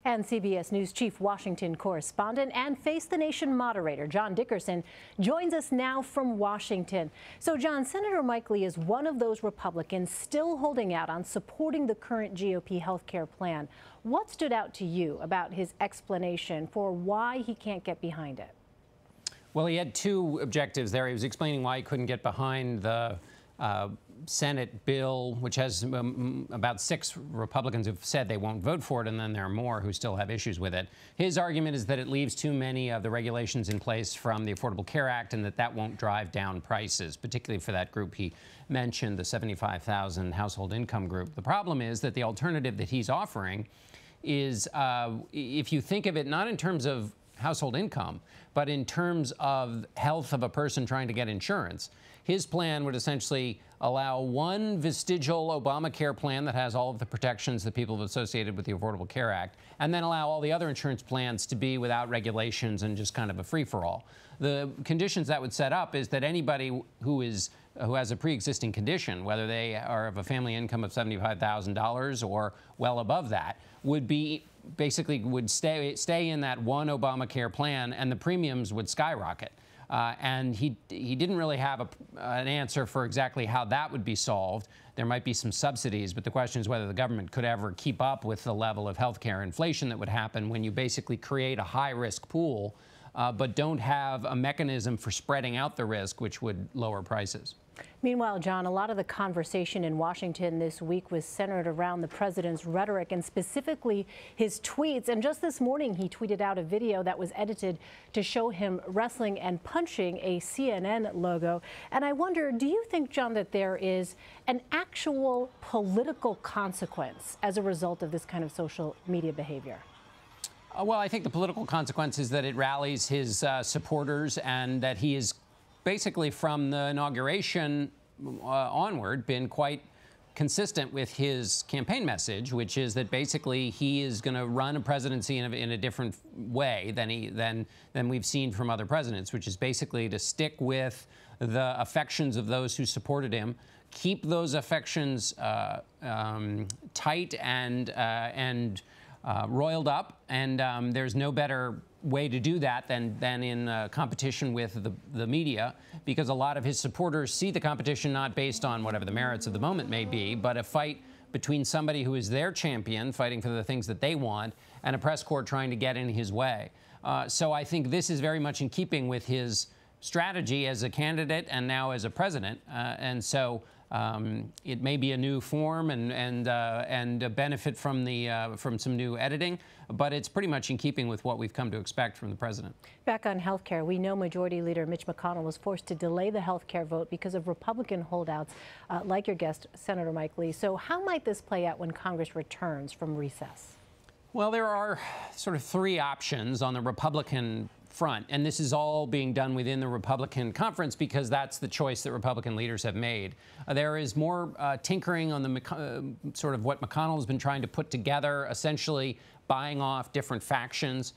And CBS News Chief Washington correspondent and Face the Nation moderator John Dickerson joins us now from Washington. So, John, Senator Mike Lee is one of those Republicans still holding out on supporting the current GOP health care plan. What stood out to you about his explanation for why he can't get behind it? Well, he had two objectives there. He was explaining why he couldn't get behind the Senate bill, which has about 6 Republicans who've said they won't vote for it, and then there are more who still have issues with it. His argument is that it leaves too many of the regulations in place from the Affordable Care Act, and that won't drive down prices, particularly for that group he mentioned, the 75,000 household income group. The problem is that the alternative that he's offering is, if you think of it not in terms of household income, but in terms of health of a person trying to get insurance, his plan would essentially allow one vestigial Obamacare plan that has all of the protections that people have associated with the Affordable Care Act, and then allow all the other insurance plans to be without regulations and just kind of a free-for-all. The conditions that would set up is that anybody who has a pre-existing condition, whether they are of a family income of $75,000 or well above that, would stay in that one Obamacare plan, and the premiums would skyrocket. And he didn't really have an answer for exactly how that would be solved. There might be some subsidies, but the question is whether the government could ever keep up with the level of healthcare inflation that would happen when you basically create a high-risk pool, but don't have a mechanism for spreading out the risk, which would lower prices. Meanwhile, John, a lot of the conversation in Washington this week was centered around the president's rhetoric and specifically his tweets. And just this morning, he tweeted out a video that was edited to show him wrestling and punching a CNN logo. And I wonder, do you think, John, that there is an actual political consequence as a result of this kind of social media behavior? Well, I think the political consequence is that it rallies his supporters, and that he is basically from the inauguration onward been quite consistent with his campaign message, which is that basically he is going to run a presidency in a different way than we've seen from other presidents, which is basically to stick with the affections of those who supported him, keep those affections tight and roiled up, and there's no better way to do that than in competition with the media, because a lot of his supporters see the competition not based on whatever the merits of the moment may be, but a fight between somebody who is their champion, fighting for the things that they want, and a press corps trying to get in his way. So I think this is very much in keeping with his strategy as a candidate and now as a president, and so it may be a new form and a benefit from some new editing, but it's pretty much in keeping with what we've come to expect from the president. Back on health care, we know Majority Leader Mitch McConnell was forced to delay the health care vote because of Republican holdouts like your guest, Senator Mike Lee. So how might this play out when Congress returns from recess? Well, there are sort of 3 options on the Republican front, and this is all being done within the Republican conference because that's the choice that Republican leaders have made. There is more tinkering on the sort of what McConnell has been trying to put together, essentially buying off different factions,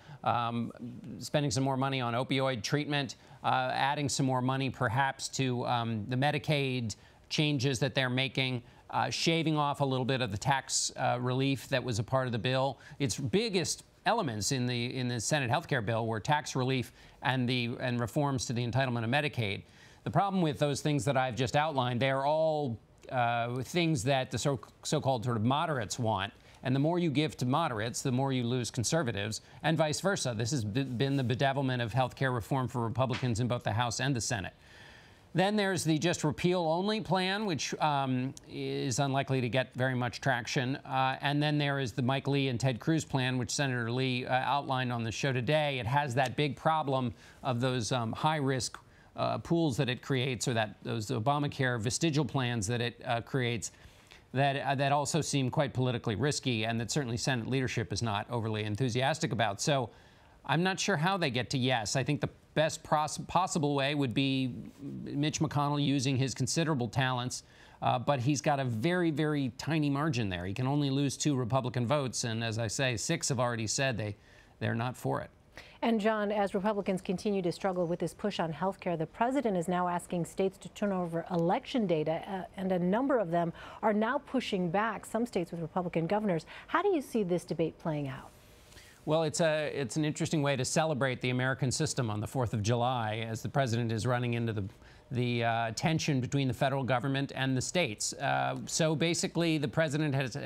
spending some more money on opioid treatment, adding some more money perhaps to the Medicaid changes that they're making, shaving off a little bit of the tax relief that was a part of the bill. Its biggest elements in the Senate healthcare bill were tax relief and reforms to the entitlement of Medicaid. The problem with those things that I've just outlined, they are all things that the so-called sort of moderates want. And the more you give to moderates, the more you lose conservatives, and vice versa. This has been the bedevilment of healthcare reform for Republicans in both the House and the Senate. Then there's the just repeal-only plan, which is unlikely to get very much traction. And then there is the Mike Lee and Ted Cruz plan, which Senator Lee outlined on the show today. It has that big problem of those high-risk pools that it creates, or those Obamacare vestigial plans that it creates, that also seem quite politically risky, and that certainly Senate leadership is not overly enthusiastic about. So I'm not sure how they get to yes. I think the best possible way would be Mitch McConnell using his considerable talents, but he's got a very, very tiny margin there. He can only lose 2 Republican votes, and as I say, 6 have already said they're not for it. And John, as Republicans continue to struggle with this push on health care, the president is now asking states to turn over election data, and a number of them are now pushing back, some states with Republican governors. How do you see this debate playing out? Well, it's an interesting way to celebrate the American system on the 4th of July, as the president is running into the tension between the federal government and the states. So basically, the president has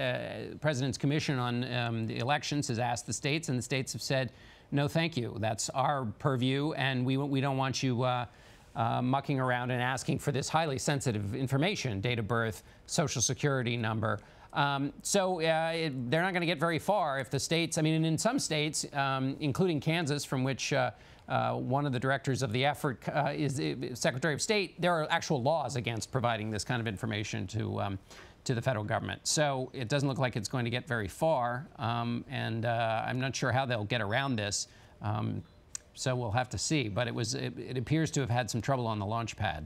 President's Commission on the Elections has asked the states, and the states have said, no, thank you. That's our purview, and we don't want you mucking around and asking for this highly sensitive information: date of birth, social security number. So they're not going to get very far if the states, I mean, in some states, including Kansas, from which one of the directors of the effort is the Secretary of State, there are actual laws against providing this kind of information to the federal government. So it doesn't look like it's going to get very far, and I'm not sure how they'll get around this. So we'll have to see. But it appears to have had some trouble on the launch pad.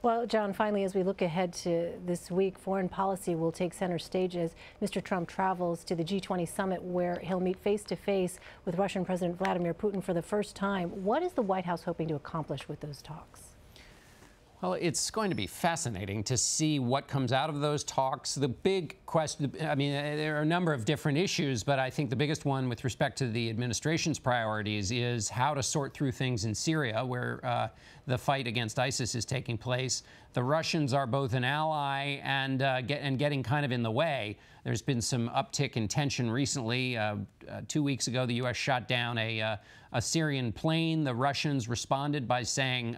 Well, John, finally, as we look ahead to this week, foreign policy will take center stage as Mr. Trump travels to the G20 summit, where he'll meet face-to-face with Russian President Vladimir Putin for the first time. What is the White House hoping to accomplish with those talks? Well, it's going to be fascinating to see what comes out of those talks. The big question, I mean, there are a number of different issues, but I think the biggest one with respect to the administration's priorities is how to sort through things in Syria, where the fight against ISIS is taking place. The Russians are both an ally and getting kind of in the way. There's been some uptick in tension recently. 2 weeks ago, the U.S. shot down a Syrian plane. The Russians responded by saying,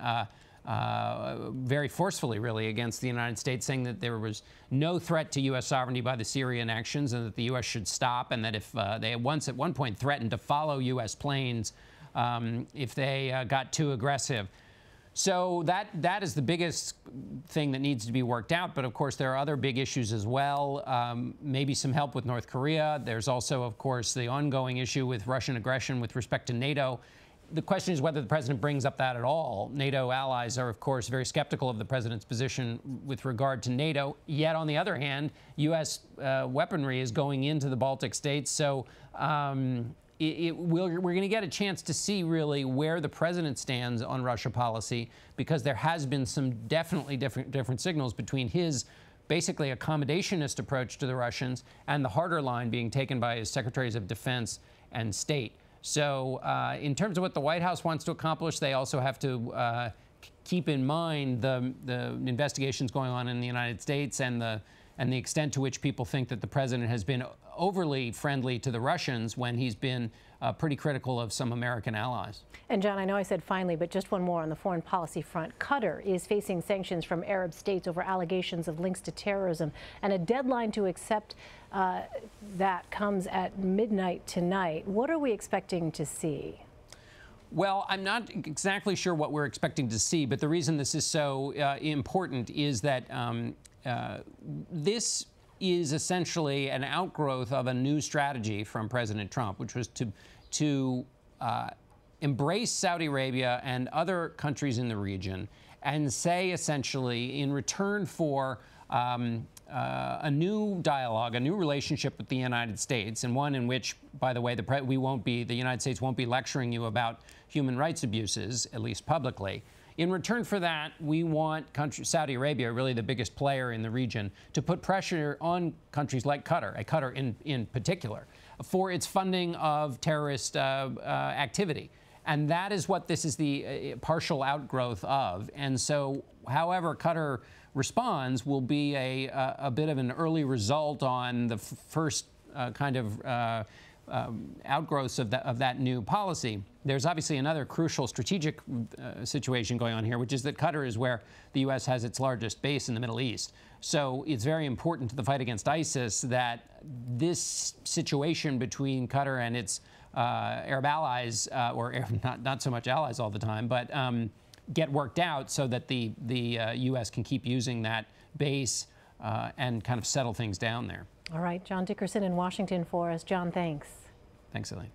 very forcefully, really, against the United States, saying that there was no threat to U.S. sovereignty by the Syrian actions, and that the U.S. should stop, and that if they at one point threatened to follow U.S. planes if they got too aggressive. So that is the biggest thing that needs to be worked out. But of course, there are other big issues as well. Maybe some help with North Korea. There's also, of course, the ongoing issue with Russian aggression with respect to NATO. The question is whether the president brings up that at all. NATO allies are, of course, very skeptical of the president's position with regard to NATO. Yet, on the other hand, U.S. weaponry is going into the Baltic states. So we're going to get a chance to see, really, where the president stands on Russia policy, because there has been some definitely different signals between his basically accommodationist approach to the Russians and the harder line being taken by his secretaries of defense and state. So in terms of what the White House wants to accomplish, they also have to keep in mind the investigations going on in the United States and the extent to which people think that the president has been overly friendly to the Russians when he's been pretty critical of some American allies. And John, I know I said finally, but just one more on the foreign policy front. Qatar is facing sanctions from Arab states over allegations of links to terrorism, and a deadline to accept that comes at midnight tonight. What are we expecting to see? Well, I'm not exactly sure what we're expecting to see, but the reason this is so important is that this is essentially an outgrowth of a new strategy from President Trump, which was to embrace Saudi Arabia and other countries in the region and say, essentially, in return for a new dialogue, a new relationship with the United States, and one in which, by the way, the United States won't be lecturing you about human rights abuses, at least publicly. In return for that, we want Saudi Arabia, really the biggest player in the region, to put pressure on countries like Qatar in particular, for its funding of terrorist activity. And that is what this is the partial outgrowth of. And so, however Qatar responds will be a bit of an early result on the first kind of outgrowths of that new policy. There's obviously another crucial strategic situation going on here, which is that Qatar is where the U.S. has its largest base in the Middle East. So it's very important to the fight against ISIS that this situation between Qatar and its Arab allies, or not so much allies all the time, but get worked out so that the U.S. can keep using that base and kind of settle things down there. All right, John Dickerson in Washington for us. John, thanks. Thanks, Elaine.